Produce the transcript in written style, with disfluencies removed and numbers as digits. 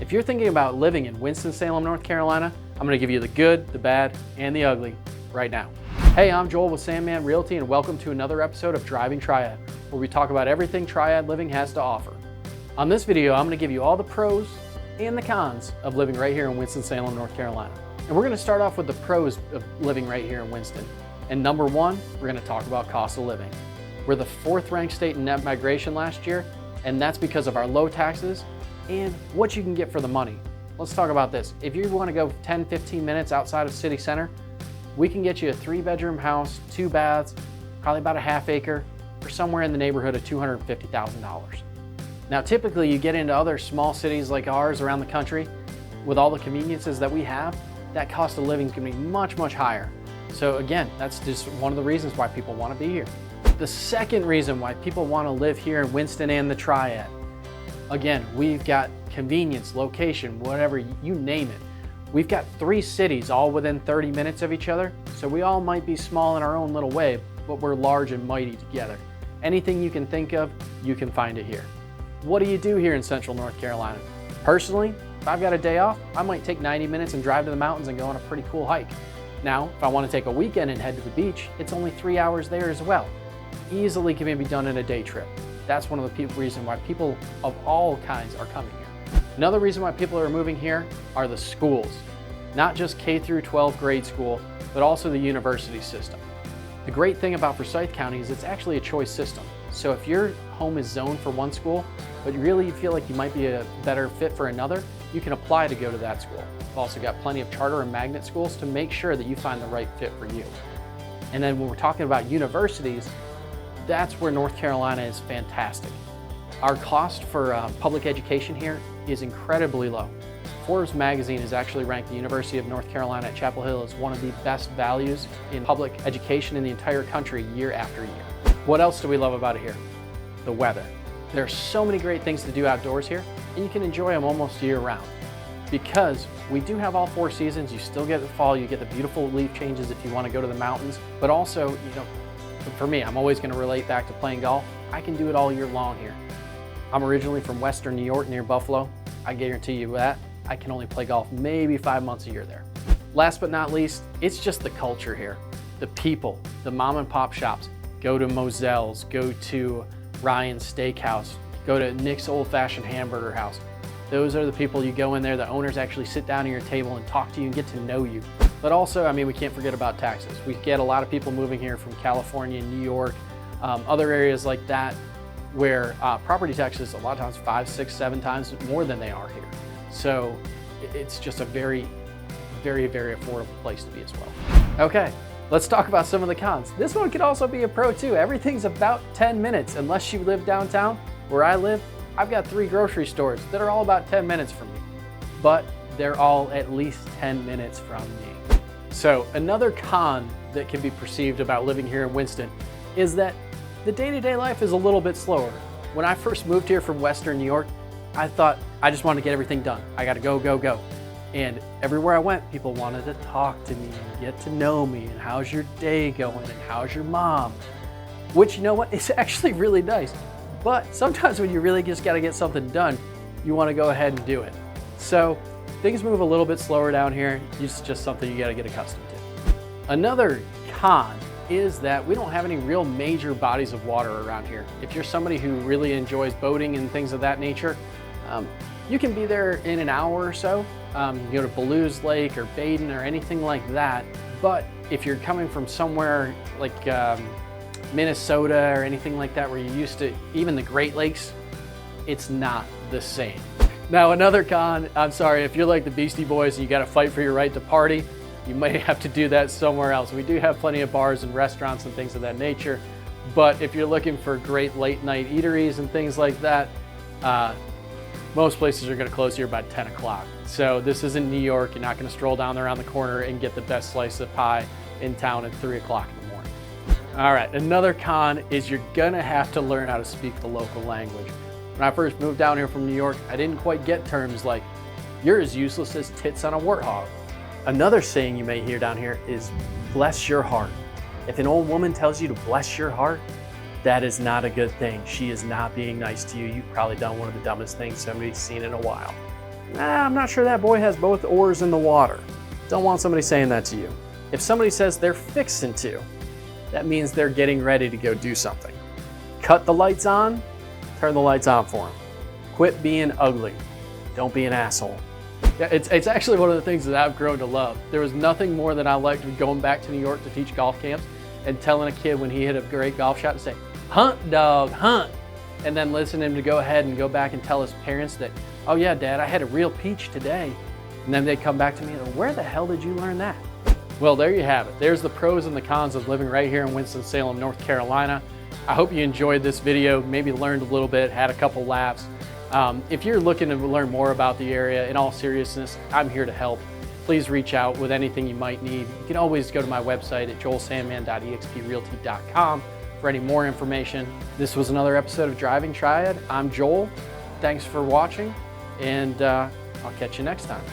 If you're thinking about living in Winston-Salem, North Carolina, I'm going to give you the good, the bad, and the ugly right now. Hey, I'm Joel with Sandman Realty, and welcome to another episode of Driving Triad, where we talk about everything Triad living has to offer. On this video, I'm going to give you all the pros and the cons of living right here in Winston-Salem, North Carolina. And we're going to start off with the pros of living right here in Winston. And number one, we're going to talk about cost of living. We're the 4th ranked state in net migration last year, and that's because of our low taxes and what you can get for the money. Let's talk about this. If you want to go 10, 15 minutes outside of city center, we can get you a 3-bedroom house, 2 baths, probably about a ½ acre, for somewhere in the neighborhood of $250,000. Now, typically you get into other small cities like ours around the country, with all the conveniences that we have, that cost of living is going to be much, much higher. So again, that's just one of the reasons why people want to be here. The second reason why people want to live here in Winston and the Triad, again, we've got convenience, location, whatever, you name it. We've got 3 cities all within 30 minutes of each other, so we all might be small in our own little way, but we're large and mighty together. Anything you can think of, you can find it here. What do you do here in Central North Carolina? Personally, if I've got a day off, I might take 90 minutes and drive to the mountains and go on a pretty cool hike. Now, if I want to take a weekend and head to the beach, it's only 3 hours there as well. Easily can be done in a day trip. That's one of the reasons why people of all kinds are coming here. Another reason why people are moving here are the schools. Not just K through 12 grade school, but also the university system. The great thing about Forsyth County is it's actually a choice system. So if your home is zoned for one school, but you really feel like you might be a better fit for another, you can apply to go to that school. We've also got plenty of charter and magnet schools to make sure that you find the right fit for you. And then when we're talking about universities, that's where North Carolina is fantastic. Our cost for public education here is incredibly low. Forbes magazine has actually ranked the University of North Carolina at Chapel Hill as one of the best values in public education in the entire country year after year. What else do we love about it here? The weather. There are so many great things to do outdoors here, and you can enjoy them almost year round. Because we do have all 4 seasons, you still get the fall, you get the beautiful leaf changes if you want to go to the mountains, but also, for me, I'm always going to relate back to playing golf. I can do it all year long here. I'm originally from Western New York near Buffalo. I guarantee you that. I can only play golf maybe 5 months a year there. Last but not least, it's just the culture here. The people, the mom and pop shops. Go to Moselle's, go to Ryan's Steakhouse, go to Nick's Old Fashioned Hamburger House. Those are the people you go in there, the owners actually sit down at your table and talk to you and get to know you. But also, we can't forget about taxes. We get a lot of people moving here from California, New York, other areas like that, where property taxes a lot of times 5, 6, 7 times more than they are here. So it's just a very, very, very affordable place to be as well. Okay, let's talk about some of the cons. This one could also be a pro too. Everything's about 10 minutes, unless you live downtown. Where I live, I've got 3 grocery stores that are all about 10 minutes from me, but they're all at least 10 minutes from me. So another con that can be perceived about living here in Winston is that the day-to-day life is a little bit slower. When I first moved here from Western New York, I thought I just wanted to get everything done. I got to go, go, go. And everywhere I went, people wanted to talk to me and get to know me and how's your day going and how's your mom? Which, you know what, it's actually really nice. But sometimes when you really just got to get something done, you want to go ahead and do it. So things move a little bit slower down here. It's just something you got to get accustomed to. Another con is that we don't have any real major bodies of water around here. If you're somebody who really enjoys boating and things of that nature, you can be there in an hour or so. Go to Ballew's Lake or Baden or anything like that. But if you're coming from somewhere like Minnesota or anything like that, where you're used to even the Great Lakes, it's not the same. Now, another con, I'm sorry, if you're like the Beastie Boys and you got to fight for your right to party, you may have to do that somewhere else. We do have plenty of bars and restaurants and things of that nature, but if you're looking for great late night eateries and things like that, most places are going to close here by 10 o'clock. So this isn't New York. You're not going to stroll down around the corner and get the best slice of pie in town at 3 o'clock in the morning. All right, another con is you're going to have to learn how to speak the local language. When I first moved down here from New York, I didn't quite get terms like, you're as useless as tits on a warthog. Another saying you may hear down here is, bless your heart. If an old woman tells you to bless your heart, that is not a good thing. She is not being nice to you. You've probably done one of the dumbest things somebody's seen in a while. I'm not sure that boy has both oars in the water. Don't want somebody saying that to you. If somebody says they're fixing to, that means they're getting ready to go do something. Cut the lights on, turn the lights on for them. Quit being ugly. Don't be an asshole. Yeah, it's actually one of the things that I've grown to love. There was nothing more than I liked going back to New York to teach golf camps and telling a kid when he hit a great golf shot to say, "Hunt, dog, hunt." And then listening him to go ahead and go back and tell his parents that, "Oh yeah, Dad, I had a real peach today." And then they'd come back to me and, "Where the hell did you learn that?" Well, there you have it. There's the pros and the cons of living right here in Winston-Salem, North Carolina. I hope you enjoyed this video, maybe learned a little bit, had a couple laughs. If you're looking to learn more about the area, in all seriousness, I'm here to help. Please reach out with anything you might need. You can always go to my website at joelsandman.exprealty.com for any more information. This was another episode of Driving Triad. I'm Joel. Thanks for watching, and I'll catch you next time.